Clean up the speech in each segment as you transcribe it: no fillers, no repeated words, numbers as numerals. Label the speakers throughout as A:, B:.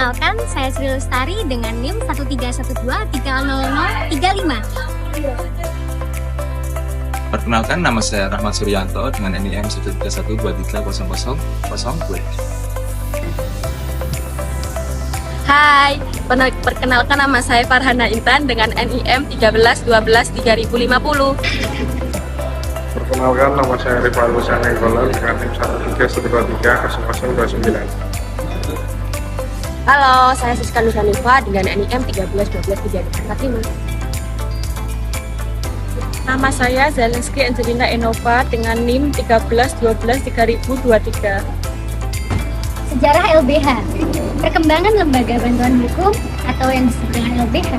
A: Perkenalkan, saya Sri Lestari dengan NIM 131230035.
B: Perkenalkan, nama saya Rahmat Suryanto dengan NIM 131230002.
C: Hai, perkenalkan nama saya Farhana Intan dengan NIM 13123050.
D: Perkenalkan, nama saya Rifa Lusana Inggolan dengan NIM 131230029.
C: Halo, saya Siska Nusanifa dengan NIM 13123445. Nama saya Zaleski Angelina Enova dengan NIM 13123023.
A: Sejarah LBH. Perkembangan lembaga bantuan hukum atau yang disebut dengan LBH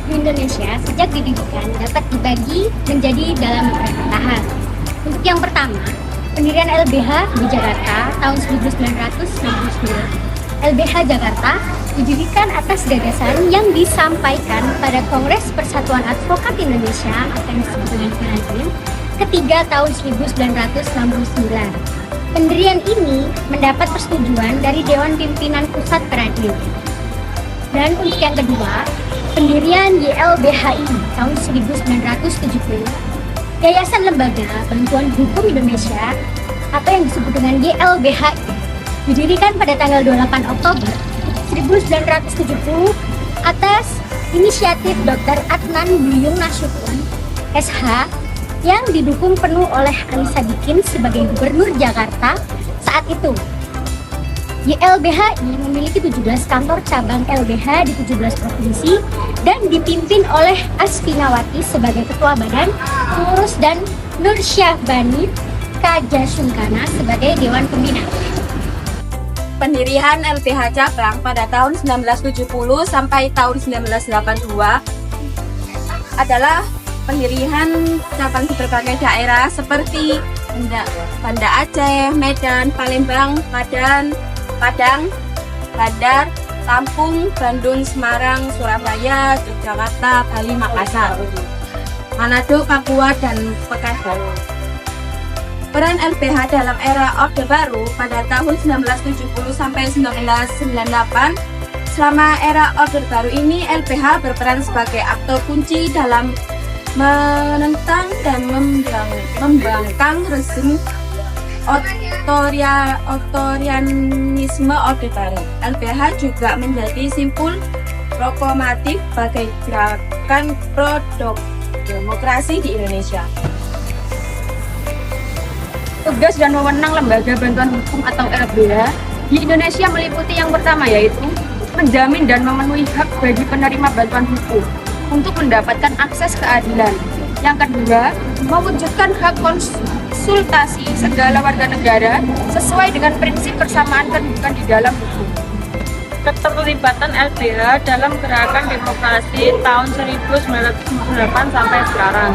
A: di Indonesia sejak didirikan dapat dibagi menjadi dalam beberapa tahap. Untuk yang pertama, pendirian LBH di Jakarta tahun 1999. LBH Jakarta didirikan atas gagasan yang disampaikan pada Kongres Persatuan Advokat Indonesia atau yang disebut dengan Peradil ketiga tahun 1969. Pendirian ini mendapat persetujuan dari Dewan Pimpinan Pusat Peradil. Dan untuk yang kedua, pendirian YLBHI tahun 1970. Yayasan Lembaga Bantuan Hukum Indonesia atau yang disebut dengan YLBHI didirikan pada tanggal 28 Oktober 1970 atas inisiatif Dr. Adnan Duyung Nasution, SH, yang didukung penuh oleh Ali Sadikin sebagai Gubernur Jakarta saat itu. YLBHI memiliki 17 kantor cabang LBH di 17 provinsi dan dipimpin oleh Asfinawati sebagai Ketua Badan Pengurus dan Nur Syahbani Kajasungkana sebagai Dewan Pembina.
C: Pendirian LBH Cabang pada tahun 1970 sampai tahun 1982 adalah pendirian cabang di berbagai daerah seperti Banda Aceh, Medan, Palembang, Padang, Bandar, Lampung, Bandung, Semarang, Surabaya, Yogyakarta, Bali, Makassar, Manado, Papua, dan Pekanbaru. Peran LBH dalam era Orde Baru pada tahun 1970 sampai 1998. Selama era Orde Baru ini, LBH berperan sebagai aktor kunci dalam menentang dan membangkang rezim otorianisme Orde Baru. LBH juga menjadi simpul proklamatif bagi gerakan pro-demokrasi di Indonesia. Tugas dan wewenang Lembaga Bantuan Hukum atau LBH di Indonesia meliputi yang pertama yaitu menjamin dan memenuhi hak bagi penerima bantuan hukum untuk mendapatkan akses keadilan. Yang kedua, mewujudkan hak konsultasi segala warga negara sesuai dengan prinsip persamaan kedudukan di dalam hukum. Keterlibatan LBH dalam gerakan demokrasi tahun 1998 sampai sekarang.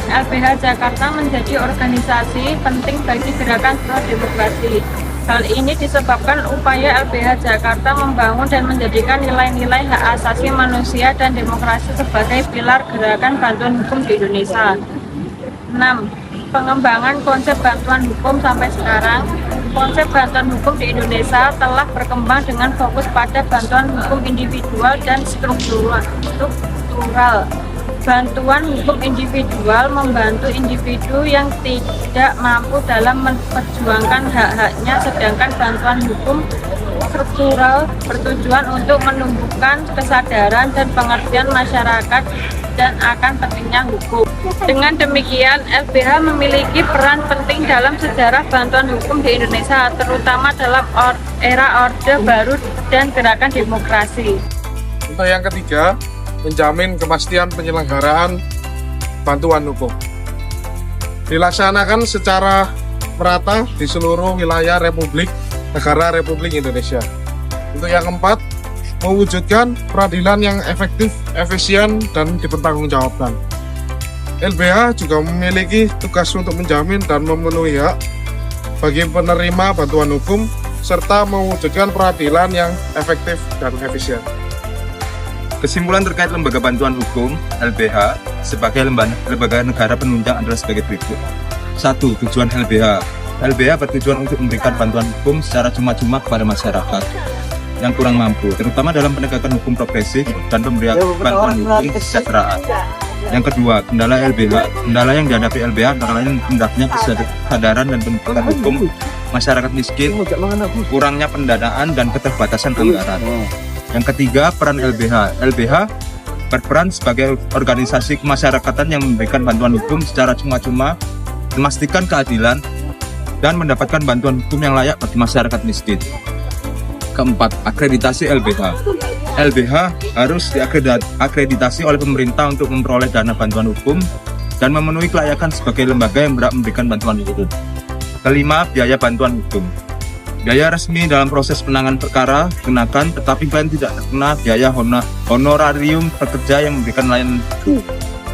C: LBH Jakarta menjadi organisasi penting bagi gerakan pro-demokrasi. Hal ini disebabkan upaya LBH Jakarta membangun dan menjadikan nilai-nilai hak asasi manusia dan demokrasi sebagai pilar gerakan bantuan hukum di Indonesia. 6. Pengembangan konsep bantuan hukum sampai sekarang. Konsep bantuan hukum di Indonesia telah berkembang dengan fokus pada bantuan hukum individual dan struktural. Bantuan hukum individual membantu individu yang tidak mampu dalam memperjuangkan hak-haknya, sedangkan bantuan hukum struktural bertujuan untuk menumbuhkan kesadaran dan pengertian masyarakat dan akan pentingnya hukum. Dengan demikian, LBH memiliki peran penting dalam sejarah bantuan hukum di Indonesia, terutama dalam era Orde Baru dan gerakan demokrasi.
D: Untuk yang ketiga, menjamin kepastian penyelenggaraan bantuan hukum. Dilaksanakan secara merata di seluruh wilayah Negara Republik Indonesia. Untuk yang keempat, mewujudkan peradilan yang efektif, efisien, dan dipertanggungjawabkan. LBH juga memiliki tugas untuk menjamin dan memenuhi hak bagi penerima bantuan hukum, serta mewujudkan peradilan yang efektif dan efisien.
B: Kesimpulan terkait Lembaga Bantuan Hukum (LBH) sebagai lembaga negara penunjang adalah sebagai berikut. 1. Tujuan LBH. LBH bertujuan untuk memberikan bantuan hukum secara cuma-cuma kepada masyarakat. yang kurang mampu, terutama dalam penegakan hukum progresif dan pemberian bantuan hukum kesejahteraan. Yang kedua, kendala LBH. Kendala yang dihadapi LBH antara lain rendahnya kesadaran dan penegakan hukum masyarakat miskin, kurangnya pendanaan dan keterbatasan anggaran. Yang ketiga, peran LBH. LBH berperan sebagai organisasi kemasyarakatan yang memberikan bantuan hukum secara cuma-cuma, memastikan keadilan, dan mendapatkan bantuan hukum yang layak bagi masyarakat miskin. Keempat, akreditasi LBH. LBH harus diakreditasi oleh pemerintah untuk memperoleh dana bantuan hukum dan memenuhi kelayakan sebagai lembaga yang berhak memberikan bantuan hukum. Kelima, biaya bantuan hukum. Biaya resmi dalam proses penanganan perkara dikenakan, tetapi klien tidak terkena biaya honorarium pekerja yang memberikan layanan hukum.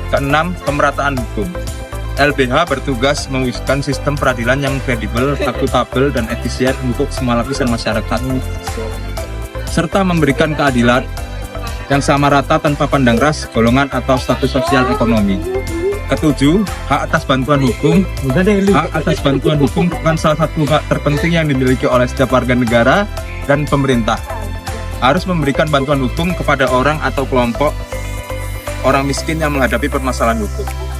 B: Keenam, pemerataan hukum. LBH bertugas mewujudkan sistem peradilan yang kredibel, akuntabel, dan efisien untuk semua lapisan masyarakat, serta memberikan keadilan yang sama rata tanpa pandang ras, golongan, atau status sosial ekonomi. Ketujuh, hak atas bantuan hukum. Hak atas bantuan hukum merupakan salah satu hak terpenting yang dimiliki oleh setiap warga negara dan pemerintah. Harus memberikan bantuan hukum kepada orang atau kelompok orang miskin yang menghadapi permasalahan hukum.